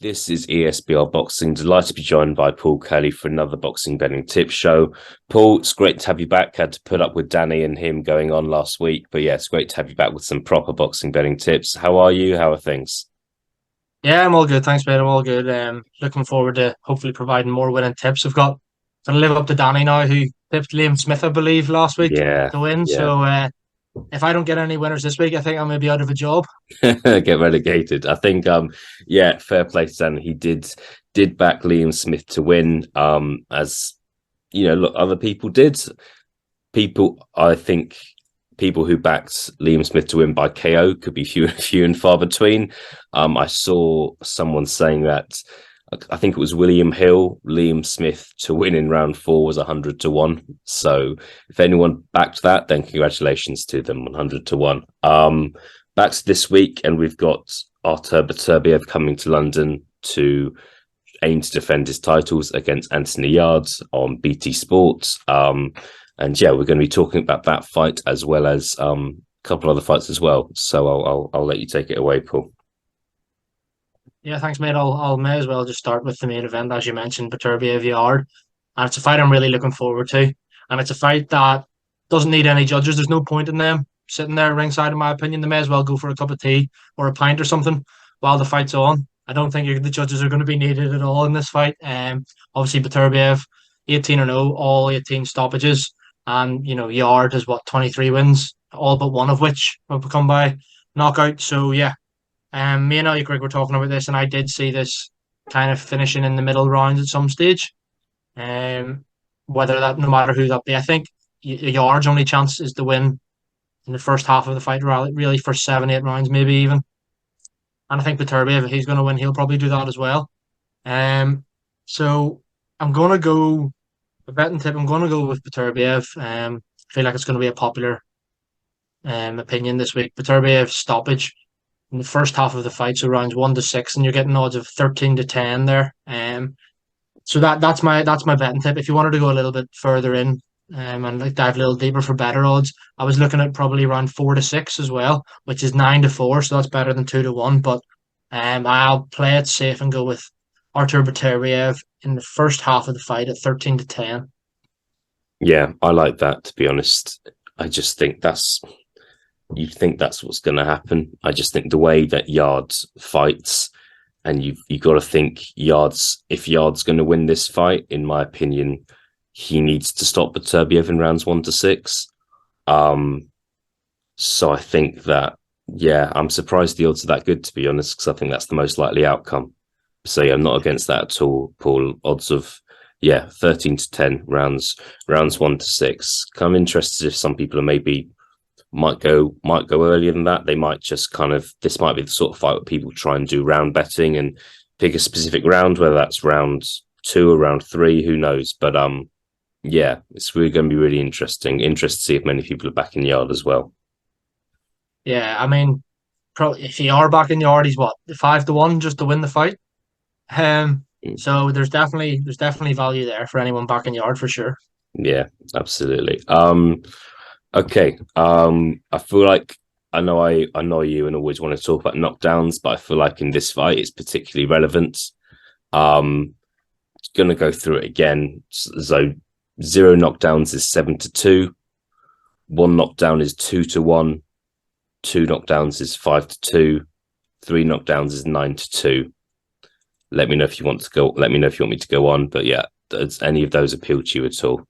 This is ESBR Boxing. Delighted to be joined by Paul Kelly for another boxing betting tip show. Paul, it's great to have you back. Had to put up with Danny and him going on last week, but yeah, it's great to have you back with some proper boxing betting tips. How are you? How are things? Yeah, I'm all good. Thanks, mate. I'm all good. Looking forward to hopefully providing more winning tips. I've got to live up to Danny now, who tipped Liam Smith, I believe, last week Yeah, to win. yeah. So if I don't get any winners this week, I think I may be out of a job. Get relegated. I think yeah, fair play to Dan. He did back Liam Smith to win. As you know, look, other people did. I think people who backed Liam Smith to win by KO could be few and far between. I saw someone saying that I think it was William Hill, Liam Smith to win in round 4 was 100-1. So if anyone backed that, then congratulations to them, 100-1. Back to this week, and we've got Artur Beterbiev coming to London to aim to defend his titles against Anthony Yarde on BT Sports. And yeah, we're going to be talking about that fight as well as a couple other fights as well. So I'll let you take it away, Paul. Yeah, thanks, mate. I'll may as well just start with the main event, as you mentioned, Beterbiev Yarde. And it's a fight I'm really looking forward to. And it's a fight that doesn't need any judges. There's no point in them sitting there ringside, in my opinion. They may as well go for a cup of tea or a pint or something while the fight's on. I don't think the judges are going to be needed at all in this fight. Obviously, Beterbiev, 18-0, all 18 stoppages. And, Yarde has, 23 wins, all but one of which have come by knockout. So, yeah, me and Ali Greg were talking about this, and I did see this kind of finishing in the middle rounds at some stage. Um, Whether that, no matter who that be, I think Yarde's only chance is to win in the first half of the fight, really first 7, 8 rounds, maybe even. And I think Beterbiev, if he's going to win, he'll probably do that as well. So I'm going to go a betting tip. I'm going to go with Beterbiev. I feel like it's going to be a popular opinion this week. Beterbiev stoppage in the first half of the fight, so rounds 1 to 6, and you're getting odds of 13-10 there. So that's my betting tip. If you wanted to go a little bit further in, and like dive a little deeper for better odds, I was looking at probably around 4 to 6 as well, which is 9-4, so that's better than 2-1. But I'll play it safe and go with Artur Beterbiev in the first half of the fight at 13-10. Yeah, I like that, to be honest. I just think you think that's what's going to happen. I just think the way that Yarde fights, and you've got to think if Yarde's going to win this fight, in my opinion, he needs to stop Beterbiev in rounds 1 to 6. So I think that, yeah, I'm surprised the odds are that good, to be honest, because I think that's the most likely outcome. So yeah, I'm not against that at all, Paul. Odds of 13-10 rounds 1 to 6. I'm interested if some people are maybe might go earlier than that. They might just this might be the sort of fight where people try and do round betting and pick a specific round, whether that's round 2 or round 3, who knows? But yeah, it's really going to be really interesting. Interested to see if many people are back in Yarde as well. Yeah, I mean, if you are back in Yarde, he's 5-1 just to win the fight. Um, Mm. so there's definitely value there for anyone back in Yarde for sure. Yeah, absolutely. Okay. I feel like I know you and always want to talk about knockdowns, but I feel like in this fight it's particularly relevant. Gonna go through it again. So 0 knockdowns is 7-2. 1 knockdown is 2-1. 2 knockdowns is 5-2. 3 knockdowns is 9-2. Let me know if you want me to go on. But yeah, does any of those appeal to you at all?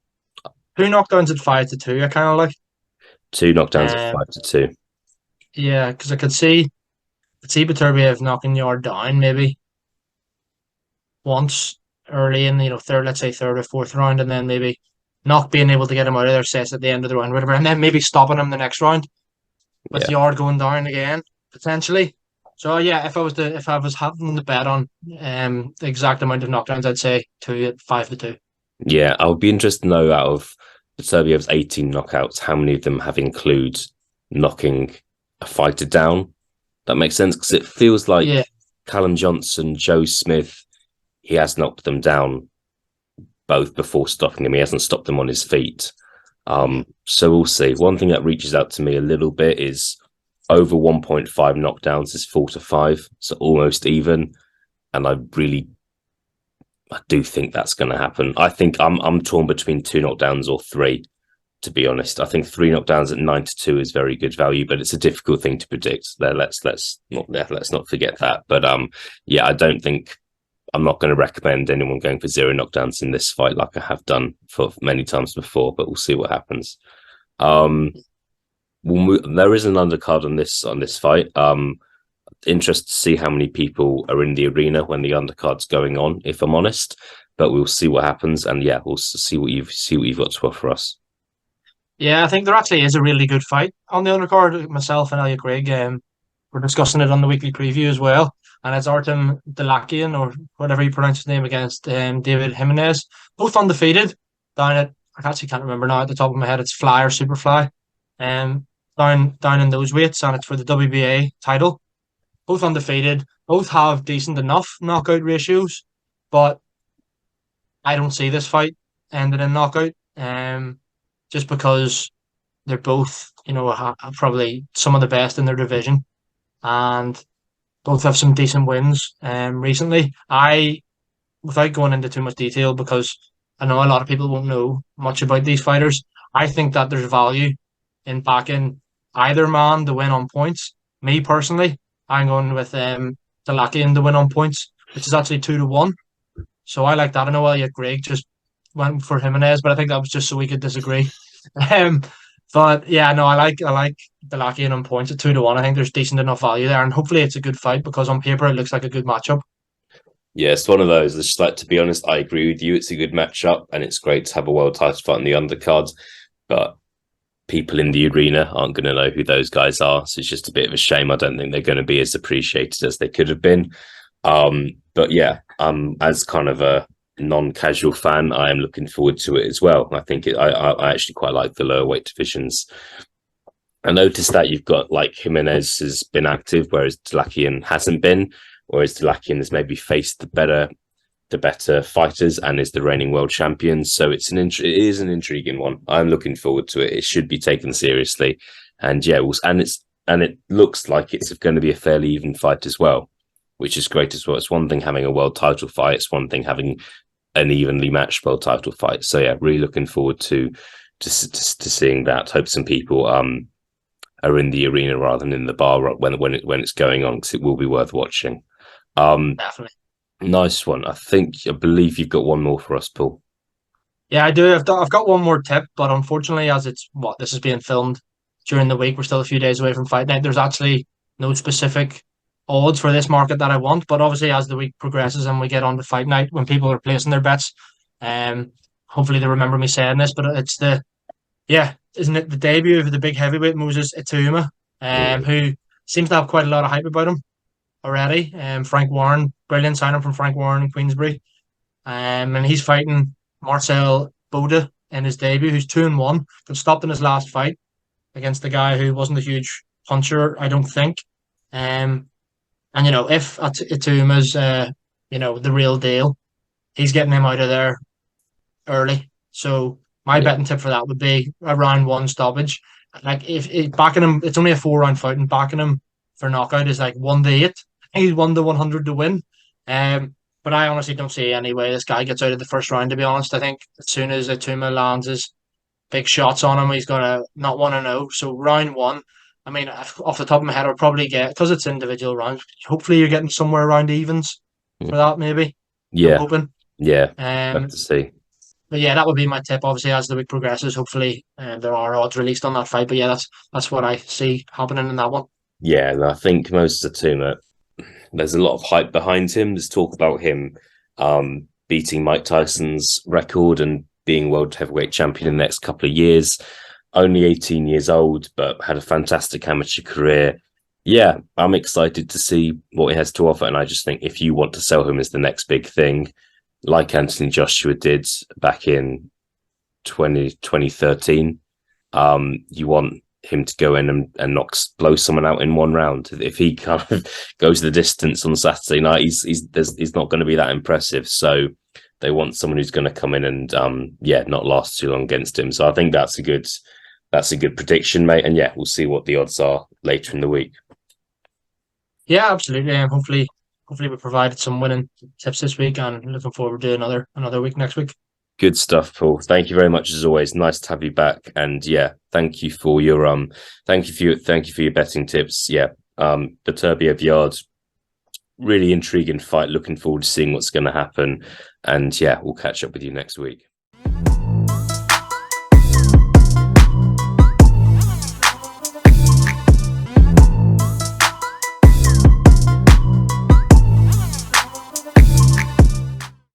2 knockdowns at 5-2. I kind of like. 2 knockdowns at Um, 5-2. yeah, because I could see Beterbiev knocking Yarde down maybe once early in the third, let's say third or fourth round, and then maybe not being able to get him out of there, says at the end of the round, whatever, and then maybe stopping him the next round with Yeah. Yarde going down again potentially. So yeah, if I was having the bet on the exact amount of knockdowns, I'd say 5-2. Yeah, I would be interested to know out of Serbia's 18 knockouts, how many of them have include knocking a fighter down? That makes sense because it feels like Yeah, Callum Johnson, Joe Smith, he has knocked them down both before stopping them. He hasn't stopped them on his feet. So we'll see. One thing that reaches out to me a little bit is over 1.5 knockdowns is 4-5, so almost even. and I do think that's going to happen. I think I'm torn between 2 knockdowns or 3. To be honest, I think 3 knockdowns at 9-2 is very good value, but it's a difficult thing to predict. Let's not forget that. But yeah, I don't think I'm not going to recommend anyone going for 0 knockdowns in this fight, like I have done for many times before. But we'll see what happens. There is an undercard on this fight. Interested to see how many people are in the arena when the undercard's going on, if I'm honest. But we'll see what happens, and yeah, we'll see what you've got to offer us. Yeah, I think there actually is a really good fight on the undercard. Myself and Elliot Grigg, we're discussing it on the weekly preview as well. And it's Artem Delakian, or whatever you pronounce his name, against David Jimenez. Both undefeated. Down at, I actually can't remember now at the top of my head, it's Fly or Superfly. Down in those weights, and it's for the WBA title. Both undefeated. Both have decent enough knockout ratios, but I don't see this fight ending in knockout. Just because they're both, probably some of the best in their division, and both have some decent wins recently. Without going into too much detail, because I know a lot of people won't know much about these fighters, I think that there's value in backing either man to win on points. Me personally, I'm going with Delakian to win on points, which is actually 2-1. So I like that. I know Elliot Grigg just went for Jimenez, but I think that was just so we could disagree. But yeah, no, I like Delakian on points at 2-1. I think there's decent enough value there, and hopefully it's a good fight because on paper it looks like a good matchup. Yeah, it's one of those. It's just like, to be honest, I agree with you. It's a good matchup, and it's great to have a world title fight on the undercards. But people in the arena aren't going to know who those guys are, so it's just a bit of a shame. I don't think they're going to be as appreciated as they could have been. But yeah, as kind of a non-casual fan, I am looking forward to it as well. I think I actually quite like the lower weight divisions. I noticed that you've got like Jimenez has been active, whereas Delakian hasn't been. Whereas Delakian has maybe faced the better fighters and is the reigning world champion. So it is an intriguing one. I'm looking forward to it. It should be taken seriously, and yeah, and it looks like it's going to be a fairly even fight as well, which is great as well. It's one thing having a world title fight. It's one thing having an evenly matched world title fight. So yeah, really looking forward to seeing that. Hope some people are in the arena rather than in the bar when it's going on, because it will be worth watching. Definitely. Nice one. I believe you've got one more for us, Paul. Yeah, I do. I've got one more tip, but unfortunately, as this is being filmed during the week, we're still a few days away from fight night. There's actually no specific odds for this market that I want, but obviously as the week progresses and we get on to fight night, when people are placing their bets, hopefully they remember me saying this, but isn't it the debut of the big heavyweight Moses Ituima, who seems to have quite a lot of hype about him already. Frank Warren, brilliant signing from Frank Warren in Queensbury, and he's fighting Marcel Bode in his debut, who's 2-1, got stopped in his last fight against the guy who wasn't a huge puncher, I don't think. And if Ituma's the real deal, he's getting him out of there early. So my betting tip for that would be a round 1 stoppage. Like if backing him, it's only a 4-round fight, and backing him for knockout is like 1-8. I think he's 1-100 to win. But I honestly don't see any way this guy gets out of the first round, to be honest. I think as soon as Ituma lands his big shots on him, he's gonna not want to know. So round 1. I mean, off the top of my head, I'll probably get, because it's individual rounds, hopefully you're getting somewhere around evens for that, maybe. Yeah. I'm hoping. Yeah. Have to see. But yeah, that would be my tip. Obviously, as the week progresses, hopefully there are odds released on that fight. But yeah, that's what I see happening in that one. Yeah, and I think Moses Ituima, there's a lot of hype behind him. There's talk about him beating Mike Tyson's record and being world heavyweight champion in the next couple of years. Only 18 years old, but had a fantastic amateur career. Yeah, I'm excited to see what he has to offer. And I just think if you want to sell him as the next big thing, like Anthony Joshua did back in 2013, you want him to go in and blow someone out in 1 round. If he kind of goes the distance on Saturday night, he's not going to be that impressive. So they want someone who's going to come in and not last too long against him. So I think that's a good prediction, mate. And yeah, we'll see what the odds are later in the week. Yeah, absolutely. And hopefully hopefully we provided some winning tips this week, and looking forward to another week next week. Good stuff, Paul. Thank you very much as always. Nice to have you back. And yeah, thank you for your betting tips. Yeah. Beterbiev Yarde, really intriguing fight. Looking forward to seeing what's going to happen. And yeah, we'll catch up with you next week.